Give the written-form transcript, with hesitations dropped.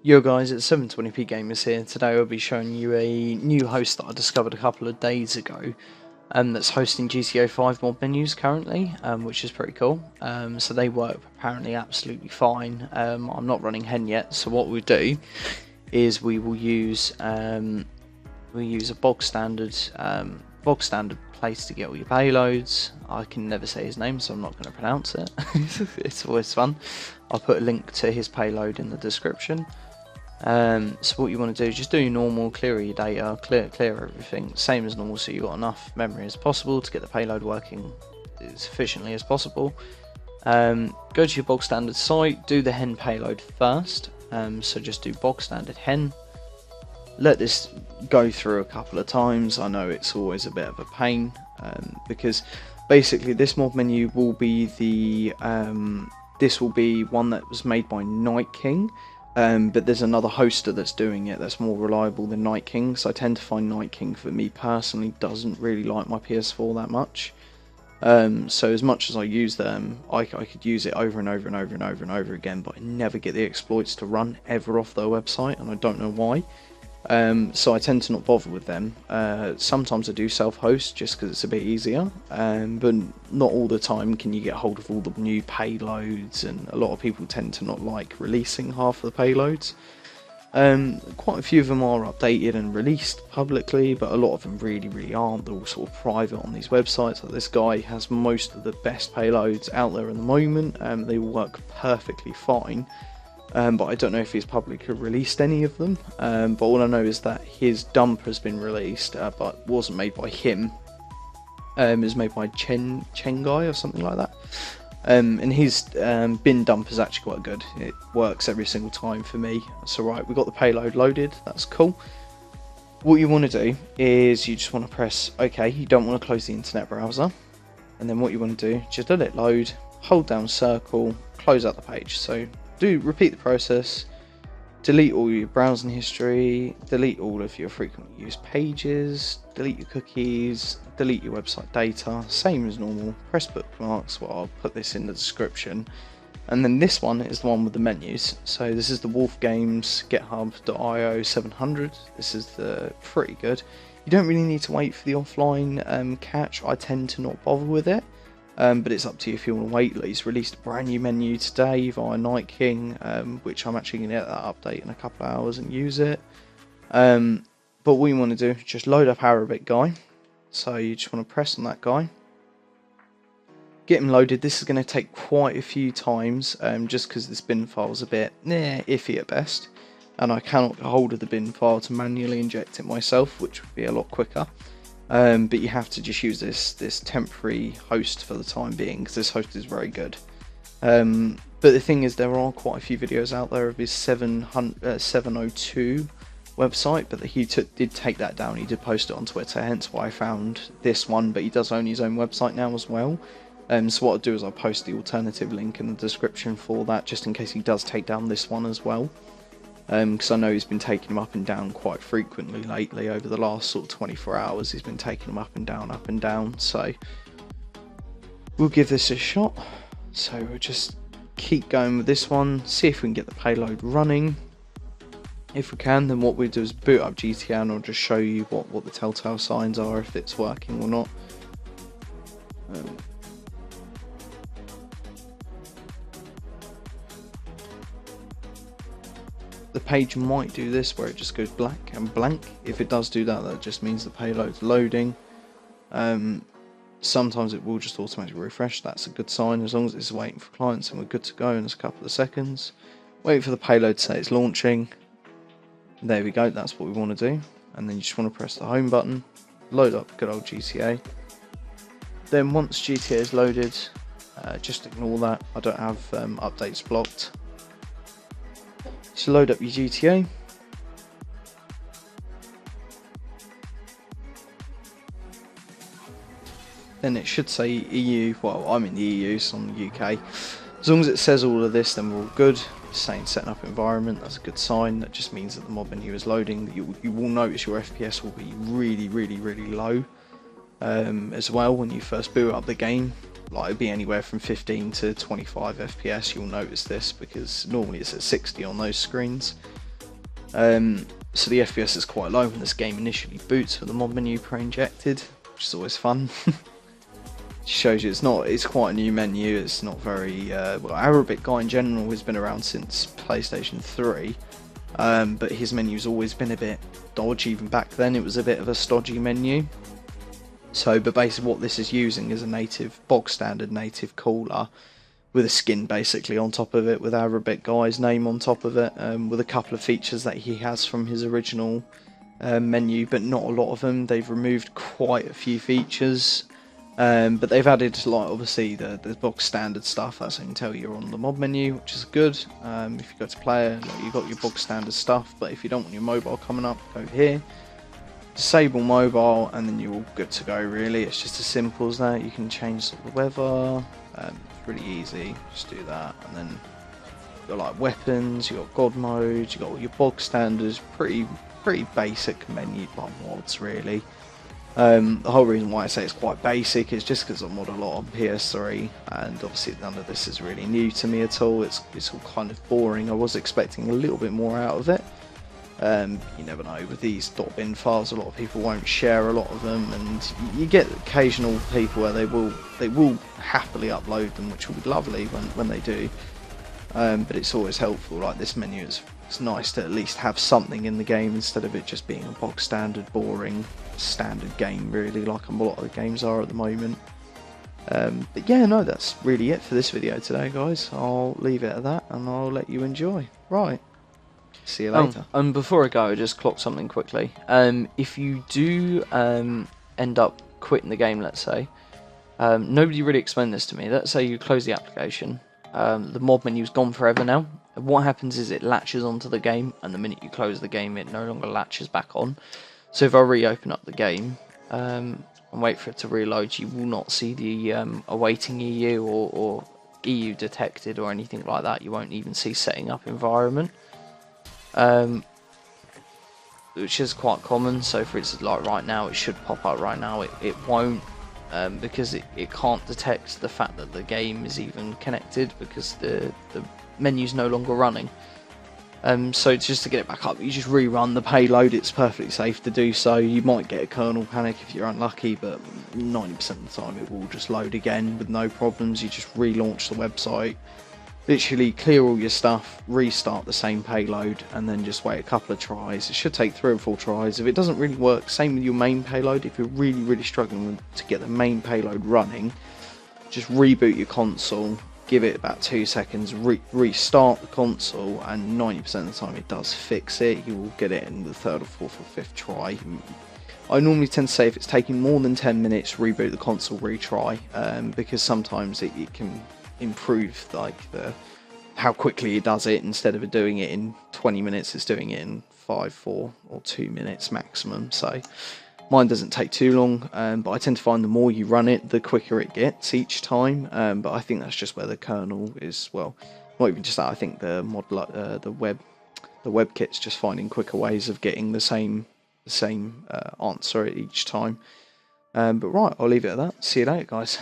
Yo guys, it's 720p Gamers here. Today I'll be showing you a new host that I discovered a couple of days ago that's hosting GTA 5 mod menus currently, which is pretty cool. So they work apparently absolutely fine. I'm not running hen yet, so what we do is we will use a bog standard place to get all your payloads. I can never say his name, so I'm not going to pronounce it. It's always fun. I'll put a link to his payload in the description. So what you want to do is just do your normal, clear your data, clear everything, same as normal, so you've got enough memory as possible to get the payload working as efficiently as possible. Go to your bog standard site, do the hen payload first, so just do bog standard hen. Let this go through a couple of times. I know it's always a bit of a pain, because basically this mod menu will be this will be one that was made by Night King. But there's another hoster that's doing it that's more reliable than Night King, so I tend to find Night King, for me personally, doesn't really like my PS4 that much. So as much as I use them, I could use it over and over and over and over and over again, but I never get the exploits to run ever off their website, and I don't know why. So I tend to not bother with them. Sometimes I do self-host just because it's a bit easier, but not all the time can you get hold of all the new payloads, and a lot of people tend to not like releasing half of the payloads. Quite a few of them are updated and released publicly, but a lot of them really aren't. They're all sort of private on these websites. Like this guy has most of the best payloads out there at the moment, and they work perfectly fine. But I don't know if he's publicly released any of them. But all I know is that his dump has been released, but wasn't made by him. It was made by Chengai or something like that. And his bin dump is actually quite good. It works every single time for me. So right, we got the payload loaded. That's cool. What you want to do is you just want to press OK. You don't want to close the internet browser. And then what you want to do, just let it load, hold down circle, close out the page. So repeat the process, delete all your browsing history, delete all of your frequently used pages, delete your cookies, delete your website data, same as normal, press bookmarks. Well, I'll put this in the description. And then this one is the one with the menus. So this is the Wolf Games GitHub.io 700. This is pretty good. You don't really need to wait for the offline catch. I tend to not bother with it. But it's up to you if you want to wait. He's released a brand new menu today via Night King, which I'm actually going to get that update in a couple of hours and use it. But what you want to do is just load up Arabic guy. So you just want to press on that guy, get him loaded. This is going to take quite a few times, just because this bin file is a bit iffy at best, and I cannot get hold of the bin file to manually inject it myself, which would be a lot quicker. But you have to just use this temporary host for the time being, because this host is very good. But the thing is, there are quite a few videos out there of his 702 website, but he did take that down. He did post it on Twitter, hence why I found this one. But he does own his own website now as well. So what I'll do is I'll post the alternative link in the description for that, just in case he does take down this one as well. Because I know he's been taking them up and down quite frequently lately. Over the last sort of 24 hours, he's been taking them up and down. So we'll give this a shot. So we'll just keep going with this one, see if we can get the payload running. If we can, then what we do is boot up GTA, and I'll just show you what the telltale signs are, if it's working or not. The page might do this where it just goes black and blank. If it does do that, that just means the payload's loading. Sometimes it will just automatically refresh. That's a good sign. As long as it's waiting for clients and we're good to go in a couple of seconds. Wait for the payload to say it's launching. There we go, that's what we want to do. And then you just want to press the home button, load up good old GTA. Then once GTA is loaded, just ignore that. I don't have updates blocked. So load up your GTA. Then it should say EU. Well, I'm in the EU, so I'm in the UK. As long as it says all of this, then we're all good. It's saying setting up environment, that's a good sign. That just means that the mod menu is loading. You will notice your FPS will be really low as well when you first boot up the game. Like, it'll be anywhere from 15 to 25 FPS. You'll notice this because normally it's at 60 on those screens. So the FPS is quite low when this game initially boots with the mod menu pre-injected, which is always fun. Shows you it's quite a new menu. It's not very well. Arabic guy in general has been around since PlayStation 3, but his menu's always been a bit dodgy. Even back then, it was a bit of a stodgy menu. So, but basically, what this is using is a native, bog standard native cooler with a skin basically on top of it, with Arabic guy's name on top of it, with a couple of features that he has from his original menu, but not a lot of them. They've removed quite a few features. But they've added, like, obviously the box standard stuff, as I can tell you're on the mod menu, which is good. If you go to player, like, you've got your box standard stuff, but if you don't want your mobile coming up, go here, disable mobile, and then you're all good to go. Really, it's just as simple as that. You can change the weather, it's really easy, just do that, and then you've got like weapons, you've got god mode, you've got all your box standards, pretty basic menu by mods really. The whole reason why I say it's quite basic is just because I mod a lot on PS3, and obviously none of this is really new to me at all. It's all kind of boring. I was expecting a little bit more out of it. You never know, with these .bin files, a lot of people won't share a lot of them, and you get occasional people where they will happily upload them, which will be lovely when they do. But it's always helpful. Like this menu, it's nice to at least have something in the game instead of it just being a box standard, boring standard game, really, like a lot of the games are at the moment. But yeah, no, that's really it for this video today, guys. I'll leave it at that, and I'll let you enjoy. Right. See you later. And before I go, I just clocked something quickly. If you do end up quitting the game, let's say, nobody really explained this to me. Let's say you close the application. The mod menu's gone forever now. What happens is it latches onto the game, and the minute you close the game, it no longer latches back on. So if I reopen up the game and wait for it to reload, you will not see the awaiting EU or EU detected or anything like that. You won't even see setting up environment, which is quite common. So for instance, like right now, it should pop up right now. It won't. Because it can't detect the fact that the game is even connected, because the menu's no longer running. So just to get it back up, you just rerun the payload. It's perfectly safe to do so. You might get a kernel panic if you're unlucky, but 90% of the time it will just load again with no problems. You just relaunch the website, literally clear all your stuff, restart the same payload, and then just wait a couple of tries. It should take 3 or 4 tries. If it doesn't really work, same with your main payload. If you're really struggling to get the main payload running, just reboot your console, give it about 2 seconds, restart the console, and 90% of the time it does fix it. You will get it in the 3rd or 4th or 5th try. I normally tend to say if it's taking more than 10 minutes, reboot the console, retry, because sometimes it can improve like how quickly it does it. Instead of it doing it in 20 minutes, it's doing it in 5, 4 or 2 minutes maximum. So mine doesn't take too long, but I tend to find the more you run it, the quicker it gets each time. But I think that's just where the kernel is. Well, not even just that. I think the mod, the WebKit's just finding quicker ways of getting the same answer each time. But right, I'll leave it at that. See you later, guys.